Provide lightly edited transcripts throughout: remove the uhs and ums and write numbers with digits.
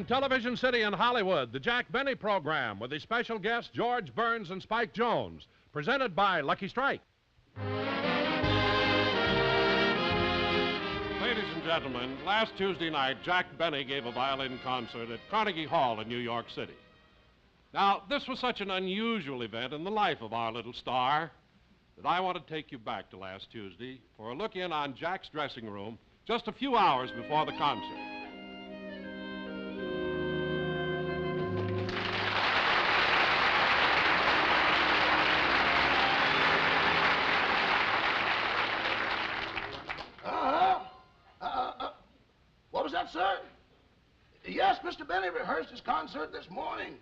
Television City in Hollywood, the Jack Benny Program with his special guests George Burns and Spike Jones, presented by Lucky Strike. Ladies and gentlemen, last Tuesday night, Jack Benny gave a violin concert at Carnegie Hall in New York City. Now, this was such an unusual event in the life of our little star that I want to take you back to last Tuesday for a look in on Jack's dressing room just a few hours before the concert. What was that, sir? Yes, Mr. Benny rehearsed his concert this morning.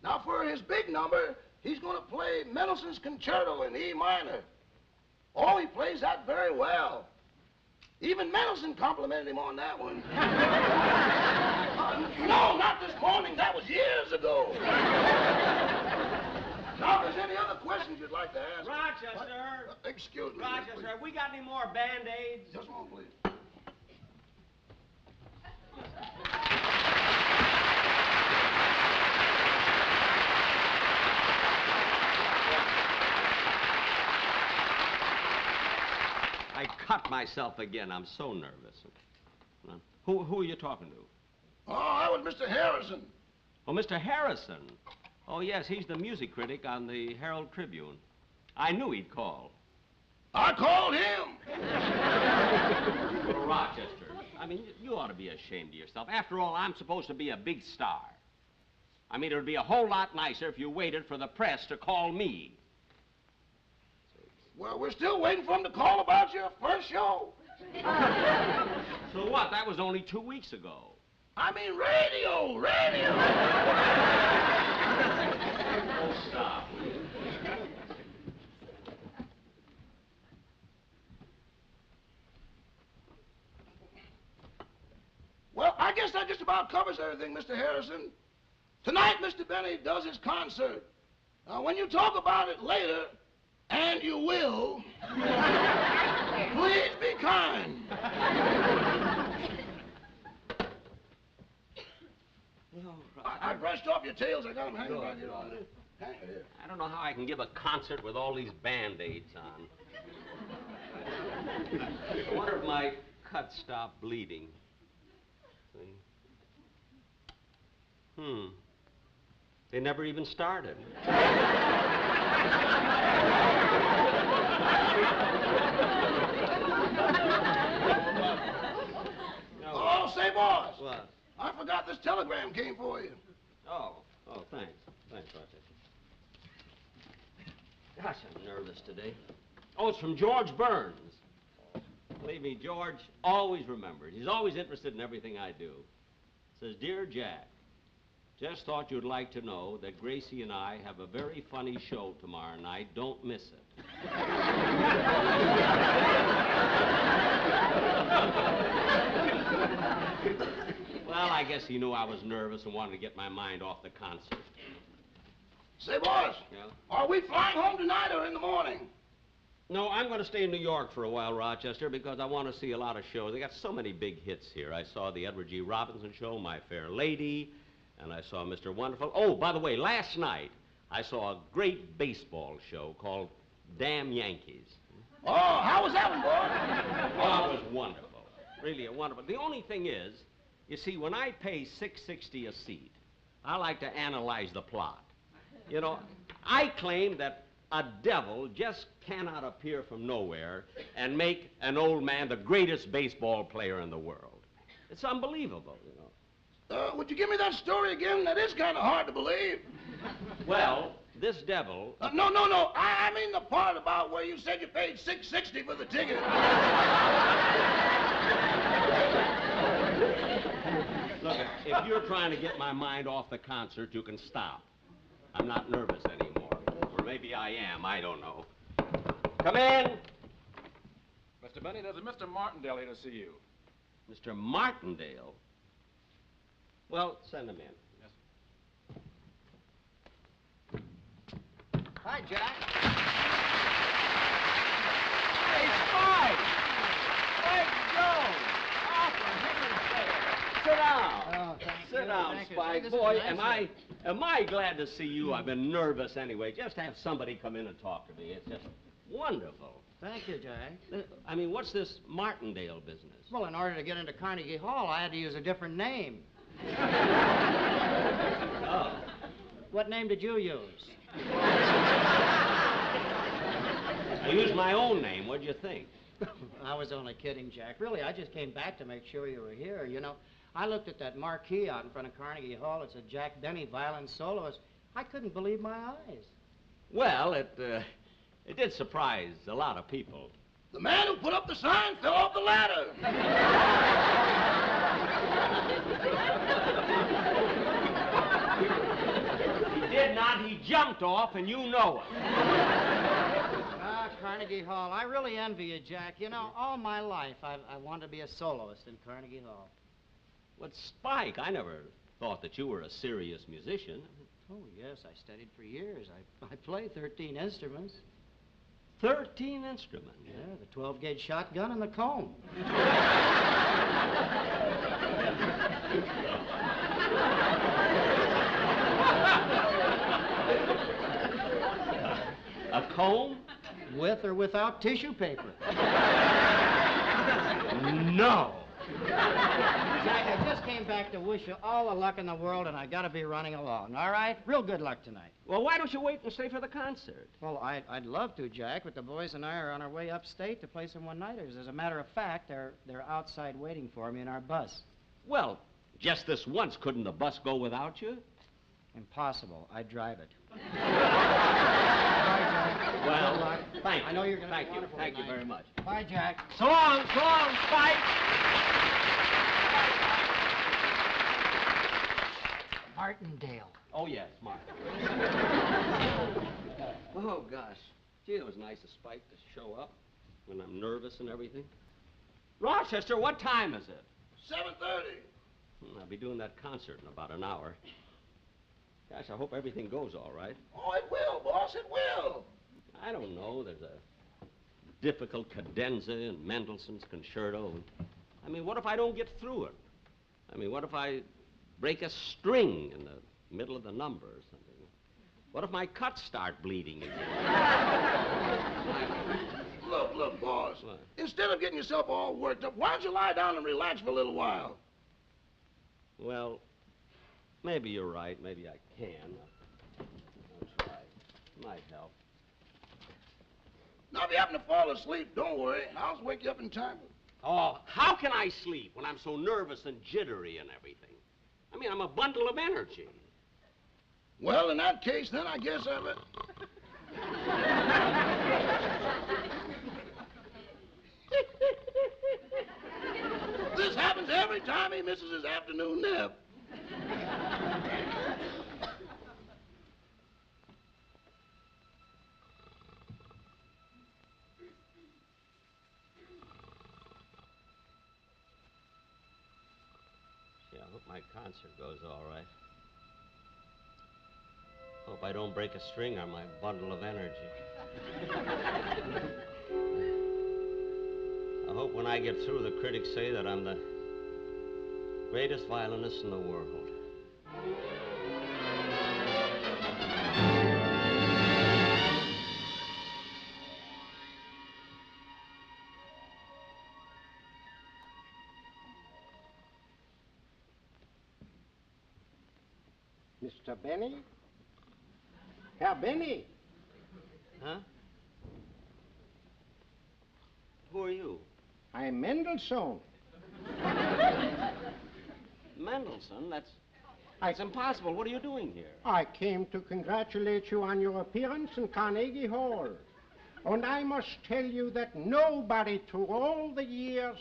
Now, for his big number, he's going to play Mendelssohn's Concerto in E minor. Oh, he plays that very well. Even Mendelssohn complimented him on that one. No, not this morning. That was years ago. Now, if there's any other questions you'd like to ask... Rochester! Excuse me. Rochester, have we got any more Band-Aids? Just a moment, please. I cut myself again. I'm so nervous. Who are you talking to? Oh, that was Mr. Harrison. Oh, Mr. Harrison. Oh, yes, he's the music critic on the Herald Tribune. I knew he'd call. I called him. Well, Rochester, I mean, you ought to be ashamed of yourself. After all, I'm supposed to be a big star. I mean, it would be a whole lot nicer if you waited for the press to call me. Well, we're still waiting for him to call about your first show. So what? That was only 2 weeks ago. I mean, radio! Oh, stop. Well, I guess that just about covers everything, Mr. Harrison. Tonight, Mr. Benny does his concert. Now, when you talk about it later, and you will, please be kind. I brushed off your tails. I got them hanging right here on this hanger here. I don't know how I can give a concert with all these Band-Aids on. I wonder if my cut stopped bleeding. They never even started. Oh, say, boss. What? I forgot this telegram came for you. Oh, thanks. Thanks, Rochester. Gosh, I'm nervous today. Oh, it's from George Burns. Believe me, George always remembers. He's always interested in everything I do. Says, Dear Jack, just thought you'd like to know that Gracie and I have a very funny show tomorrow night. Don't miss it. Well, I guess he knew I was nervous and wanted to get my mind off the concert. Say, boss. Yeah? Are we flying home tonight or in the morning? No, I'm going to stay in New York for a while, Rochester, because I want to see a lot of shows. They got so many big hits here. I saw the Edward G. Robinson show, My Fair Lady, and I saw Mr. Wonderful. Oh, by the way, last night I saw a great baseball show called Damn Yankees. Oh, how was that one, boy? Oh, it was wonderful. Really wonderful. The only thing is, you see, when I pay $6.60 a seat, I like to analyze the plot. You know, I claim that a devil just cannot appear from nowhere and make an old man the greatest baseball player in the world. It's unbelievable, you know. Would you give me that story again? That is kind of hard to believe. Well, this devil... No. I mean the part about where you said you paid $6.60 for the ticket. Look, if you're trying to get my mind off the concert, you can stop. I'm not nervous anymore. Or maybe I am. I don't know. Come in. Mr. Benny, there's a Mr. Martindale here to see you. Mr. Martindale? Well, send him in. Yes. Hi, Jack. Hey, Spike! Spike Jones! Oh, for heaven's sake. Sit down. Oh, thank Sit you. down, Thank you. Spike. This is Boy, nice, am I glad to see you. I've been nervous anyway. Just have somebody come in and talk to me. It's just wonderful. Thank you, Jack. I mean, what's this Martindale business? Well, in order to get into Carnegie Hall, I had to use a different name. Oh. What name did you use? I used my own name. What'd you think? I was only kidding, Jack. Really, I just came back to make sure you were here. You know, I looked at that marquee out in front of Carnegie Hall. It said Jack Benny, violin soloist. I couldn't believe my eyes. Well, it did surprise a lot of people. The man who put up the sign fell off the ladder. He did not. He jumped off, and you know it. Ah, Carnegie Hall. I really envy you, Jack. You know, all my life I wanted to be a soloist in Carnegie Hall. But Spike, I never thought that you were a serious musician. Oh, yes, I studied for years. I play 13 instruments. 13 instruments. Yeah, the 12-gauge shotgun and the comb. A comb? With or without tissue paper. No. Jack, I just came back to wish you all the luck in the world, and I gotta be running along, all right? Real good luck tonight. Well, why don't you wait and stay for the concert? Well, I'd love to, Jack, but the boys and I are on our way upstate to play some one-nighters. As a matter of fact, they're outside waiting for me in our bus. Well, just this once, couldn't the bus go without you? Impossible. I drive it. Bye, Jack. Well, Good luck. thank you. I know you're gonna Thank be you. wonderful Thank you tonight. very much. Bye, Jack. So long, Spike. Martindale. Oh, yes, Mark. Oh, gosh. Gee, it was nice of Spike to show up when I'm nervous and everything. Rochester, what time is it? 7:30. I'll be doing that concert in about an hour. Gosh, I hope everything goes all right. Oh, it will, boss, it will. I don't know. There's a difficult cadenza in Mendelssohn's concerto. I mean, what if I don't get through it? I mean, what if I break a string in the middle of the number or something? What if my cuts start bleeding again? Look, boss. What? Instead of getting yourself all worked up, why don't you lie down and relax for a little while? Well, maybe you're right. Maybe I can. I'll try. Might help. Now, if you happen to fall asleep, don't worry. I'll just wake you up in time. Oh, how can I sleep when I'm so nervous and jittery and everything? I mean, I'm a bundle of energy. Well, in that case, then I guess I'll let... This happens every time he misses his afternoon nap. Yeah, I hope my concert goes all right. Hope I don't break a string on my bundle of energy. I hope when I get through, the critics say that I'm the greatest violinist in the world. Mr. Benny? Herr Benny? Huh? Who are you? I'm Mendelssohn. Mendelssohn? That's impossible. What are you doing here? I came to congratulate you on your appearance in Carnegie Hall. And I must tell you that nobody through all the years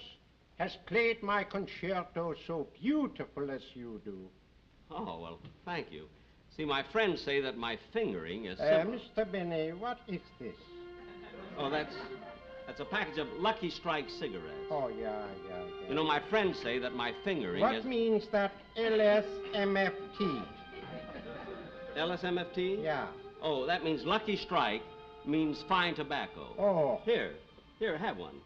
has played my concerto so beautiful as you do. Oh, well, thank you. See, my friends say that my fingering is... Mr. Benny, what is this? Oh, that's a package of Lucky Strike cigarettes. Oh, yeah. You know, my friends say that my fingering What is... means that LSMFT? LSMFT? Yeah. Oh, that means Lucky Strike means fine tobacco. Oh. Here, have one.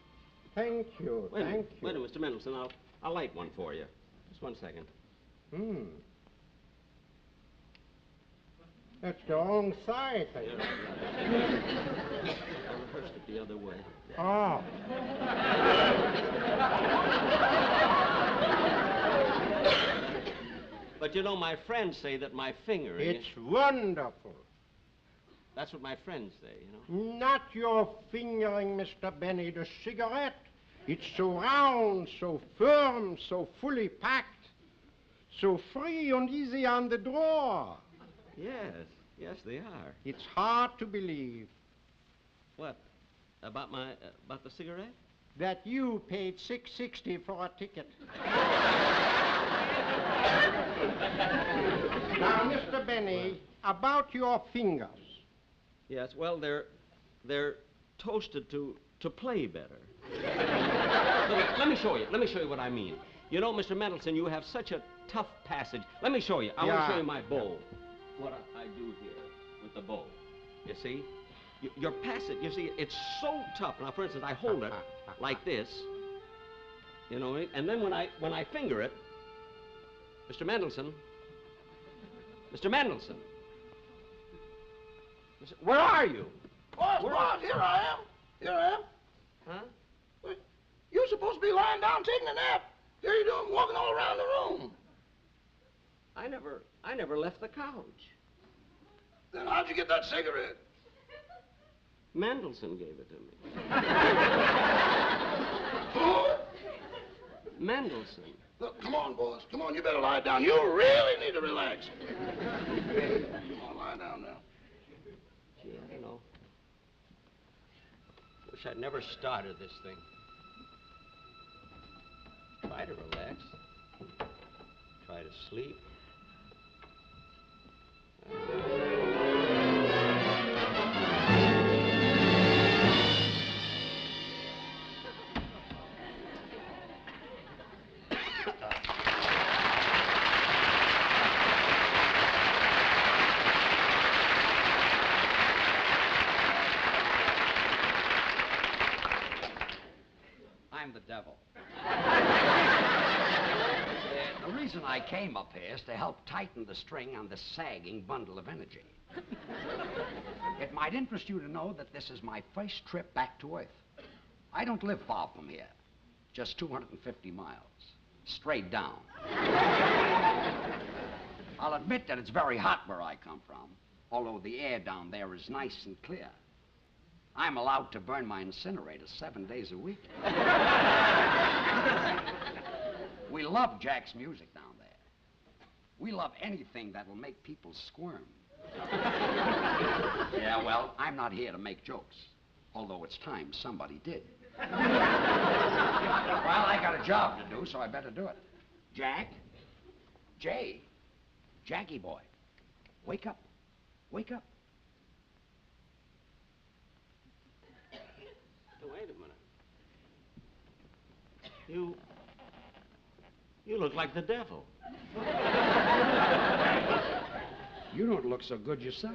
Thank you, Wait a thank minute, you. Mr. Mendelssohn, I'll light one for you. Just one second. That's the wrong side. I rehearsed it the other way. Oh. But you know, my friends say that my fingering... It's wonderful. That's what my friends say, you know. Not your fingering, Mr. Benny, the cigarette. It's so round, so firm, so fully packed, so free and easy on the drawer. Yes, yes, they are. It's hard to believe What? About the cigarette? that you paid $6.60 for a ticket. Now, Mr. Benny, about your fingers. Yes, well, they're toasted to play better. Let me show you. Let me show you what I mean. You know, Mr. Mendelson, you have such a tough passage. Let me show you. I want to show you my bow. What I do here with the bow. You see? Your passage, you see, it's so tough. Now, for instance, I hold it like this. You know, and then when I finger it, Mr. Mendelson, Mr. Mendelson, where are you? Boss, here I am. Here I am. Huh? You're supposed to be lying down taking a nap. Here you doing, walking all around the room. I never left the couch. Then how'd you get that cigarette? Mendelson gave it to me. Who? Mendelson. Look, come on, boss. Come on, you better lie down. You really need to relax. Come on, lie down now. Gee, I don't know. Wish I'd never started this thing. Try to relax. Try to sleep. I'm the devil. The reason I came up here is to help tighten the string on this sagging bundle of energy. It might interest you to know that this is my first trip back to Earth. I don't live far from here, just 250 miles, straight down. I'll admit that it's very hot where I come from, although the air down there is nice and clear. I'm allowed to burn my incinerator 7 days a week. We love Jack's music down there. We love anything that'll make people squirm. Yeah, well, I'm not here to make jokes, although it's time somebody did. Well, I got a job to do, so I better do it. Jack? Jay? Jackie boy, wake up. Wake up. Wait a minute. You look like the devil. You don't look so good yourself.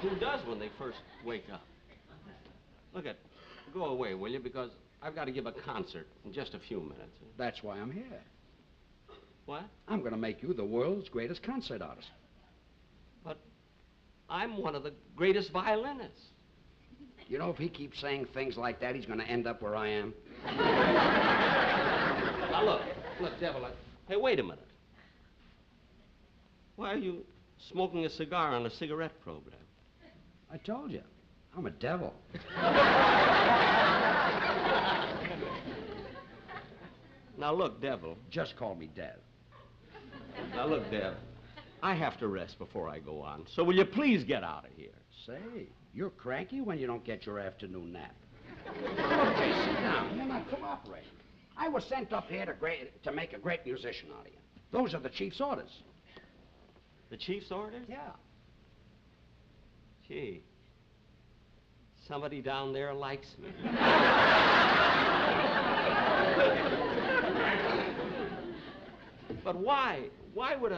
Who does when they first wake up? Go away, will you? Because I've got to give a concert in just a few minutes. That's why I'm here. What? I'm going to make you the world's greatest concert artist. But I'm one of the greatest violinists. You know, if he keeps saying things like that, he's going to end up where I am. Now, look, devil, hey, wait a minute. Why are you smoking a cigar on a cigarette program? I told you, I'm a devil. Now, look, devil. Just call me Dev. Now, look, Dev, I have to rest before I go on, so will you please get out of here? Say, you're cranky when you don't get your afternoon nap. Okay, sit down. You're not cooperating. I was sent up here to make a great musician out of you. Those are the chief's orders. The chief's orders? Yeah. Gee, somebody down there likes me. But why? Why would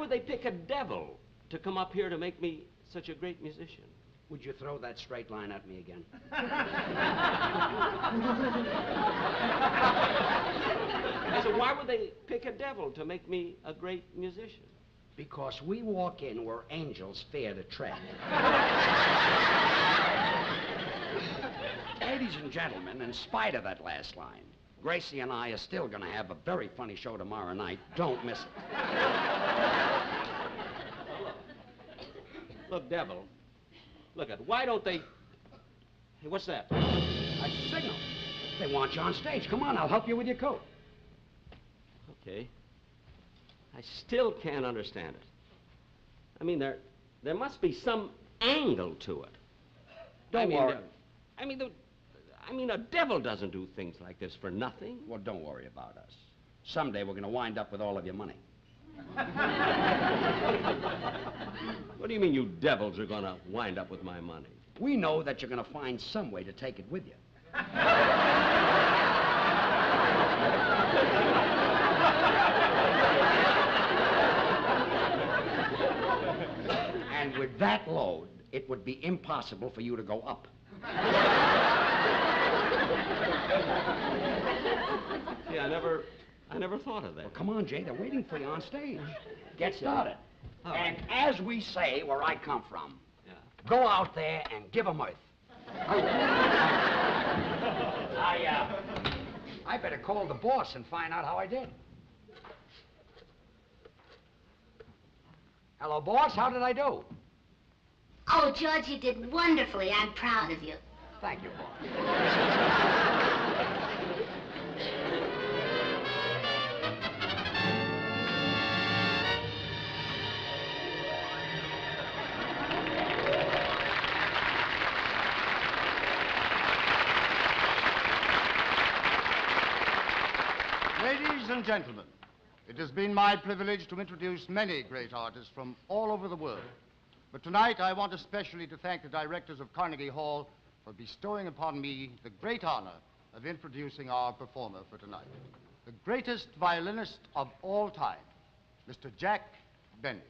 they pick a devil to come up here to make me such a great musician? Would you throw that straight line at me again? So why would they pick a devil to make me a great musician? Because we walk in where angels fear to tread. Ladies and gentlemen, in spite of that last line, Gracie and I are still going to have a very funny show tomorrow night. Don't miss it. Look, devil. Look at, why don't they... Hey, what's that? That's a signal. They want you on stage. Come on, I'll help you with your coat. Okay. I still can't understand it. I mean, there must be some angle to it. Don't worry. A devil doesn't do things like this for nothing. Well, don't worry about us. Someday we're going to wind up with all of your money. What do you mean you devils are going to wind up with my money? We know that you're going to find some way to take it with you. And with that load, it would be impossible for you to go up. See, I never thought of that. Well, come on, Jay, they're waiting for you on stage. Get started. Oh. And as we say where I come from, Yeah. go out there and give 'em earth. I better call the boss and find out how I did. Hello, boss. How did I do? Oh, George, you did wonderfully. I'm proud of you. Thank you, boss. Ladies and gentlemen, it has been my privilege to introduce many great artists from all over the world. But tonight I want especially to thank the directors of Carnegie Hall for bestowing upon me the great honor of introducing our performer for tonight, the greatest violinist of all time, Mr. Jack Benny.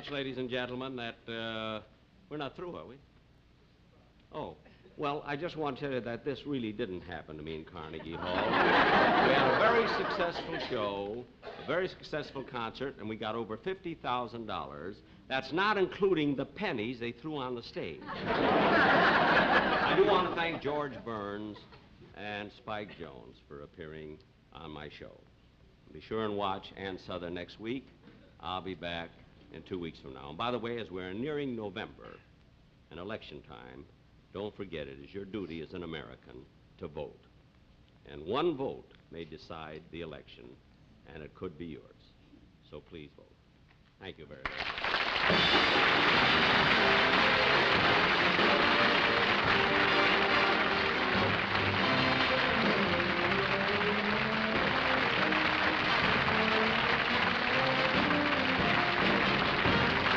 much, ladies and gentlemen, that we're not through, are we? Oh, well, I just want to tell you that this really didn't happen to me in Carnegie Hall. We had a very successful show, a very successful concert, and we got over $50,000. That's not including the pennies they threw on the stage. I do want to thank George Burns and Spike Jones for appearing on my show. Be sure and watch Ann Sothern next week. I'll be back in 2 weeks from now. And by the way, as we're nearing November and election time, don't forget it is your duty as an American to vote. And one vote may decide the election, and it could be yours. So please vote. Thank you very much.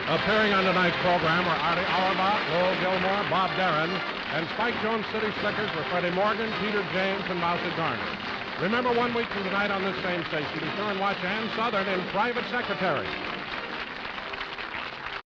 Appearing on tonight's program are Artie Auerbach, Lowell Gilmore, Bob Darren, and Spike Jones City Slickers were Freddie Morgan, Peter James, and Mousy Garner. Remember, 1 week from tonight on this same station, be sure and watch Ann Sothern in Private Secretary.